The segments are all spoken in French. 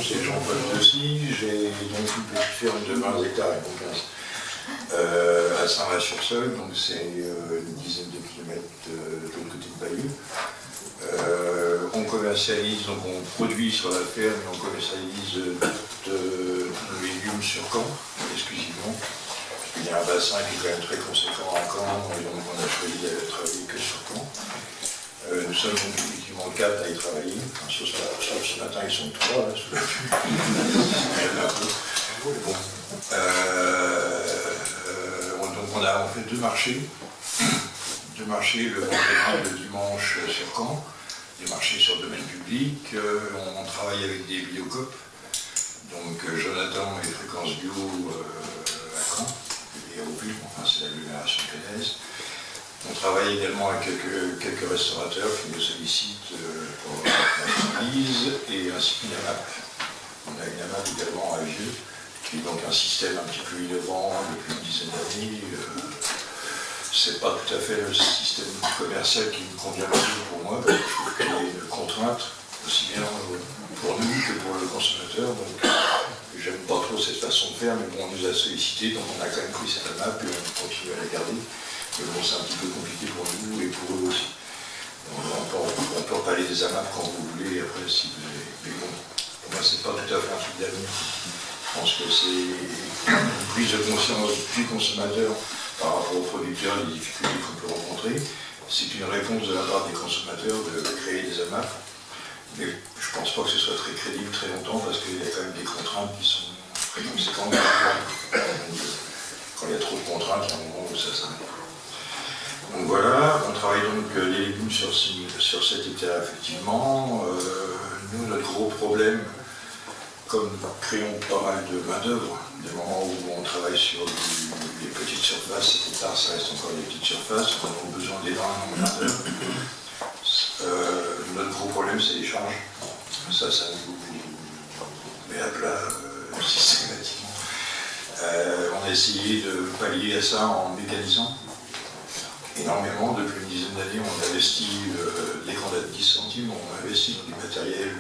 c'est Jean-Paul Dessy. J'ai donc une petite ferme de 20 hectares et 15 à Saint-Maur-sur-Seulles, donc c'est une dizaine de kilomètres de l'autre côté de Bayeux. On commercialise, donc on produit sur la ferme et on commercialise tous nos légumes sur Caen, exclusivement. Il y a un bassin qui est quand même très conséquent à Caen, et donc on a choisi de travailler que sur Caen. Nous sommes donc effectivement 4 à y travailler. Enfin, sauf ce matin, ils sont 3 là, sous la pluie. Bon. Donc on fait 2 marchés. 2 marchés, le vendredi et le dimanche sur Caen. Des marchés sur le domaine public. On travaille avec des biocoop. Donc Jonathan et Fréquence Bio à Caen. Et au but, enfin c'est l'agglomération cannaise. On travaille également avec quelques restaurateurs qui nous sollicitent pour la marchandise et ainsi qu'une AMAP. On a une AMAP également à Vieux, qui est donc un système un petit peu innovant depuis une dizaine d'années. C'est pas tout à fait le système commercial qui me convient le mieux pour moi, parce que je trouve qu'il y a une contrainte, aussi bien pour nous que pour le consommateur. Donc j'aime pas trop cette façon de faire, mais bon, on nous a sollicité, donc on a quand même pris cette AMAP et on continue à la garder. Mais bon, c'est un petit peu compliqué pour nous et pour eux aussi. On peut parler des AMAP quand vous voulez, après si vous voulez. Mais bon, pour moi, c'est pas tout à fait un truc d'avenir. Je pense que c'est une prise de conscience du consommateur par rapport aux producteurs, les difficultés qu'on peut rencontrer. C'est une réponse de la part des consommateurs de créer des AMAP. Mais je ne pense pas que ce soit très crédible très longtemps parce qu'il y a quand même des contraintes qui sont très conséquentes. Quand il y a trop de contraintes, il y a un moment où ça s'arrête. Donc voilà, on travaille donc les légumes sur 7 hectares effectivement. Nous, notre gros problème, comme nous créons pas mal de main-d'œuvre, des moments où on travaille sur les petites surfaces, 7 hectares, ça reste encore des petites surfaces, on a besoin d'énormément de main-d'œuvre. Notre gros problème, c'est les charges. Ça nous met à plat systématiquement. On a essayé de pallier à ça en mécanisant énormément. Depuis une dizaine d'années, on investit, dès qu'on a 10 centimes, on investit dans du matériel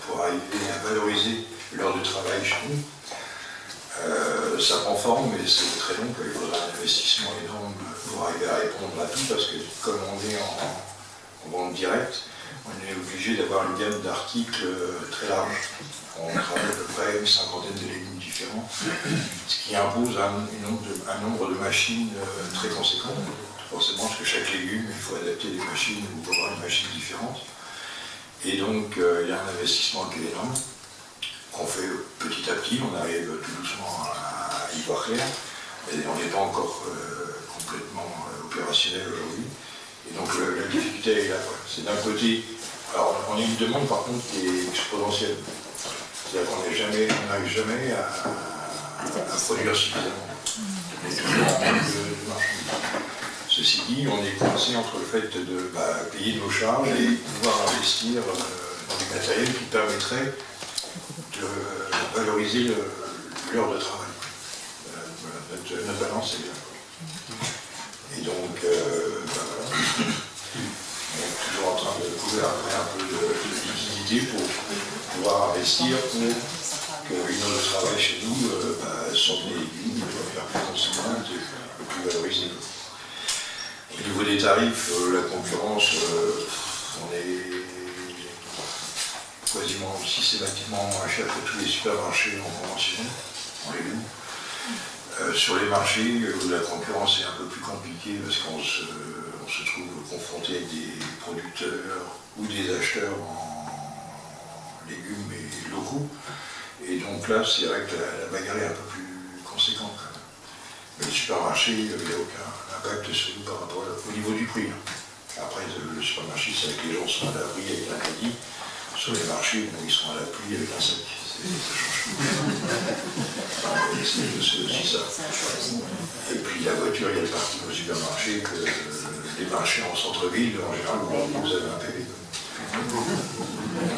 pour arriver à valoriser l'heure de travail chez nous. Ça prend forme, mais c'est très long. Il faudra un investissement énorme pour arriver à répondre à tout, parce que comme on est en vente directe, on est obligé d'avoir une gamme d'articles très large. On travaille à peu près une cinquantaine de légumes différents, ce qui impose un nombre de machines très conséquent. Forcément, parce que chaque légume, il faut adapter les machines ou avoir une machine différente. Et donc, il y a un investissement qui est énorme, qu'on fait petit à petit. On arrive tout doucement à y voir clair. Et on n'est pas encore complètement opérationnel aujourd'hui. Et donc, la difficulté est là. C'est d'un côté, alors on a une demande par contre qui est exponentielle. C'est-à-dire qu'on n'arrive jamais à produire suffisamment. On est toujours en manque de marchandises. Ceci dit, on est coincé entre le fait de payer nos charges et pouvoir investir dans du matériel qui permettrait de valoriser l'heure de travail. Notre balance est là. Et donc, voilà. On est toujours en train de courir après un peu de liquidité pour pouvoir investir pour qu'une heure de travail chez nous sorte des légumes, faire plus consommable et plus valorisée. Au niveau des tarifs, la concurrence, on est quasiment systématiquement moins cher que tous les supermarchés en conventionnel, en légumes. Sur les marchés, la concurrence est un peu plus compliquée parce qu'on se trouve confronté avec des producteurs ou des acheteurs en légumes et locaux. Et donc là, c'est vrai que la bagarre est un peu plus conséquente quand même. Mais le supermarché, il n'y a aucun impact sur nous par rapport au niveau du prix. Après, le supermarché, c'est vrai que les gens sont à l'abri avec un caddie. Sur les marchés, ils sont à la pluie avec un sac. Ça change tout. C'est aussi ça. Et puis la voiture, il y a le parking au supermarché que les marchés en centre-ville, en général, vous avez un PV.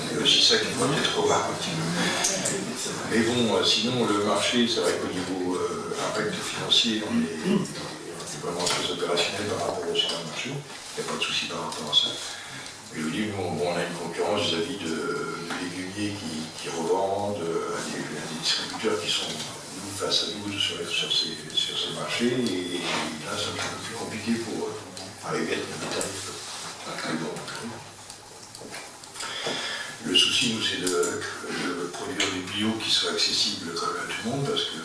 C'est aussi ça qu'il faut peut-être revoir un petit peu. Mais bon, sinon, le marché, c'est vrai qu'au niveau impact financier, on est vraiment très opérationnel par rapport au supermarché. Il n'y a pas de souci par rapport à ça. Je vous dis, nous, on a une concurrence vis-à-vis de légumiers qui revendent, à des distributeurs qui sont face à nous sur ces marchés, et là, c'est un petit peu plus compliqué pour arriver à être des tarifs. Le souci, nous, c'est de produire du bio qui soit accessible quand même à tout le monde, parce que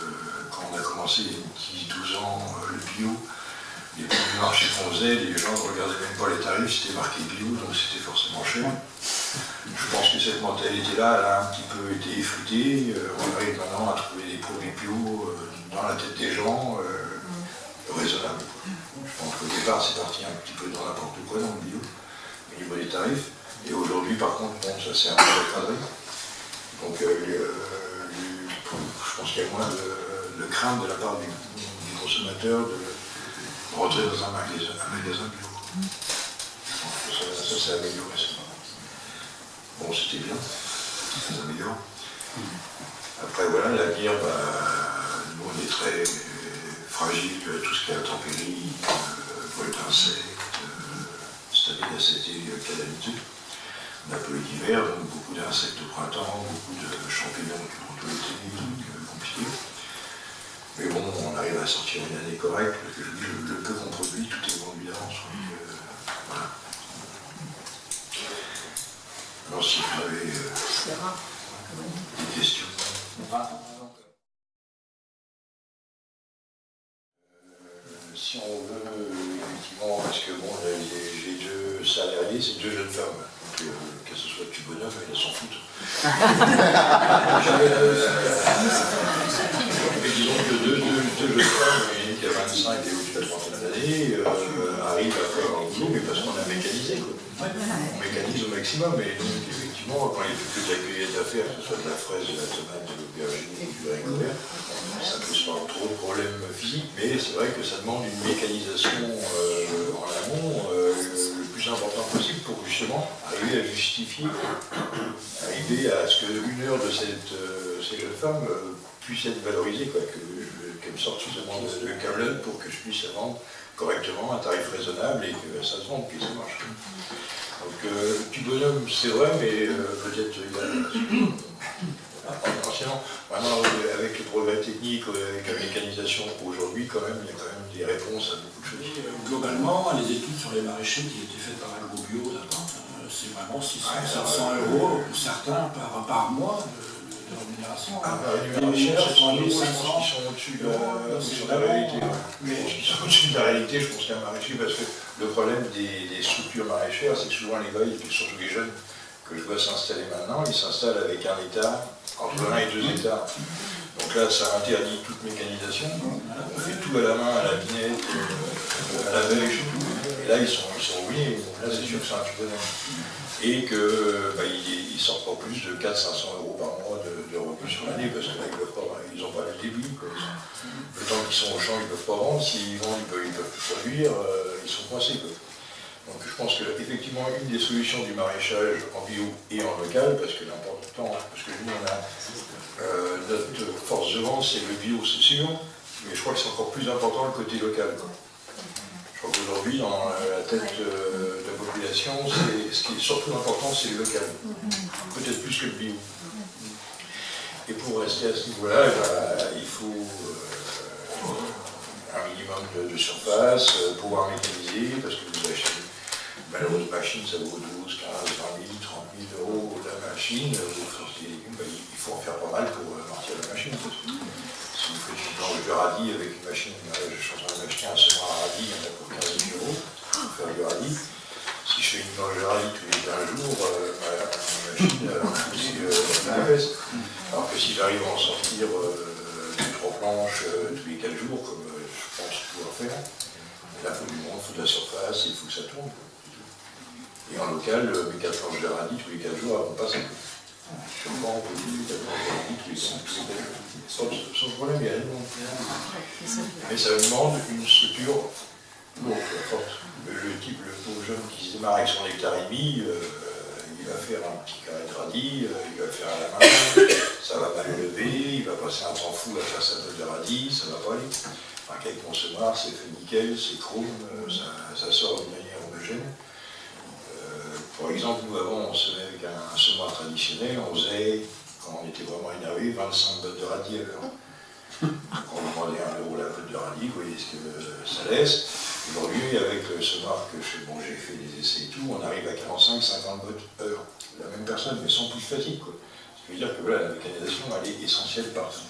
quand on a commencé il y a 10-12 ans le bio, les premiers marchés qu'on faisait, les gens ne regardaient même pas les tarifs, c'était marqué bio, donc c'était forcément cher. Je pense que cette mentalité-là, elle a un petit peu été effritée. On arrive maintenant à trouver des produits bio dans la tête des gens, raisonnables. Je pense qu'au départ, c'est parti un petit peu dans n'importe quoi dans le bio, au niveau des tarifs. Et aujourd'hui, par contre, bon, ça s'est un peu recadré. Donc, je pense qu'il y a moins de crainte de la part du consommateur de rentrer dans un magasin bio. Ça s'est amélioré. Bon, c'était bien, ça s'améliore. Après, voilà, l'avenir, nous, on est très fragile, tout ce qui est intempérie, vol d'insectes. Cette année, c'était calamiteux. On a peu l'hiver, donc beaucoup d'insectes au printemps, beaucoup de champignons qui vont tout l'été, donc compliqué. Mais bon, on arrive à sortir une année correcte, parce que je dis, le peu qu'on produit, tout est vendu d'avance. Voilà. Alors si vous avez des questions. Si on veut, effectivement, parce que bon, j'ai 2 salariés, c'est 2 jeunes femmes. Donc, que ce soit du bonhomme, elles s'en foutent. Et disons que 2 jeunes femmes, une qui a 25 et l'autre qui a 30 d'années, arrivent à faire un boulot, mais parce qu'on a mécanisé, quoi. On mécanise au maximum, et donc effectivement, quand il y a plus d'accueillettes à faire, que ce soit de la fraise, de la tomate, de l'aubergine, du haricot vert, ça ne pose pas trop de problèmes physiques, mais c'est vrai que ça demande une mécanisation en amont le plus important possible pour justement arriver à justifier, arriver à ce qu'une heure de ces jeunes femmes puisse être valorisée, qu'elle me sorte suffisamment de câblettes pour que je puisse la vendre correctement, à un tarif raisonnable et que ça se vende, que ça marche. Donc, petit bonhomme, c'est vrai, mais peut-être anciennement, maintenant, avec le progrès technique, avec la mécanisation aujourd'hui, quand même, il y a quand même des réponses à beaucoup de choses. Globalement, les études sur les maraîchers qui étaient faites par AgroBio, c'est vraiment 600-700 euros pour certains par mois de rémunération. Les maraîchers, ce sont des qui sont au-dessus de la réalité. Mais qui sont au-dessus de la réalité, je pense qu'un maraîcher, parce que le problème des structures maraîchères, c'est que souvent les gars, et surtout les jeunes que je vois s'installer maintenant, ils s'installent avec un hectare, entre 1 et 2 hectares. Donc là, ça interdit toute mécanisation. On fait tout à la main, à la binette, à la bêche, tout. Et là, ils sont ruinés. Là, c'est sûr que c'est un petit bonhomme. Et qu'ils sortent pas plus de 400-500 euros par mois de revenus sur l'année, parce que là, ils n'ont pas le début. Le temps qu'ils sont au champ, ils ne peuvent pas vendre. S'ils vendent, ils peuvent plus produire. Ils sont coincés. Donc je pense qu'effectivement, une des solutions du maraîchage en bio et en local, parce que l'important, parce que nous, on a notre force de vente, c'est le bio, c'est sûr, mais je crois que c'est encore plus important le côté local. Je crois qu'aujourd'hui, dans la tête de la population, ce qui est surtout important, c'est le local. Peut-être plus que le bio. Et pour rester à ce niveau-là, il faut un minimum de surface, pouvoir mécaniser, parce que vous achetez une malheureuse machine, ça vaut 12, 15, 20 000, 30 000 euros la machine. Vous sortez des légumes, il faut en faire pas mal pour amortir la machine. Si vous faites une planche de radis avec une machine, je suis en train d'acheter un semoir à radis, il y en a pour 15 000 euros pour faire du radis. Si je fais une planche de radis tous les 15 jours, ma machine, c'est la fesse. Alors que si j'arrive à en sortir 2-3 planches tous les 4 jours, comme je pense pouvoir faire, là, il faut du monde, il faut de la surface, il faut que ça tourne. Et en local, mes 4 planches de radis tous les 4 jours, elles vont passer. Je ne sais pas, on peut dire 4 planches de radis tous les 4 jours. Sans problème, il y a rien. Mais ça demande une structure lourde, forte. Le pauvre jeune qui se démarre avec son hectare et demi, il va faire un petit carré de radis, il va faire à la main, ça va mal lever, il va passer un temps fou à faire sa botte de radis, ça va pas aller. Avec mon semoir, c'est fait nickel, c'est chrome, ça sort d'une manière homogène. Par exemple, nous avant, on semait avec un semoir traditionnel, on faisait, quand on était vraiment énervé, 25 bottes de radis à l'heure. Quand on demandait 1 € la botte de radis, vous voyez ce que ça laisse. Aujourd'hui, avec le semoir que j'ai fait des essais et tout, on arrive à 45-50 bottes heure. La même personne, mais sans plus de fatigue, quoi. Ce qui veut dire que voilà, la mécanisation, elle est essentielle partout.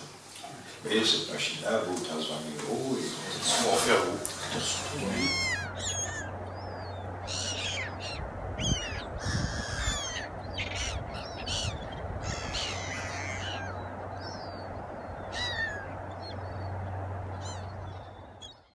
Mais cette machine-là vaut 15-20 000 € et on va en faire vous.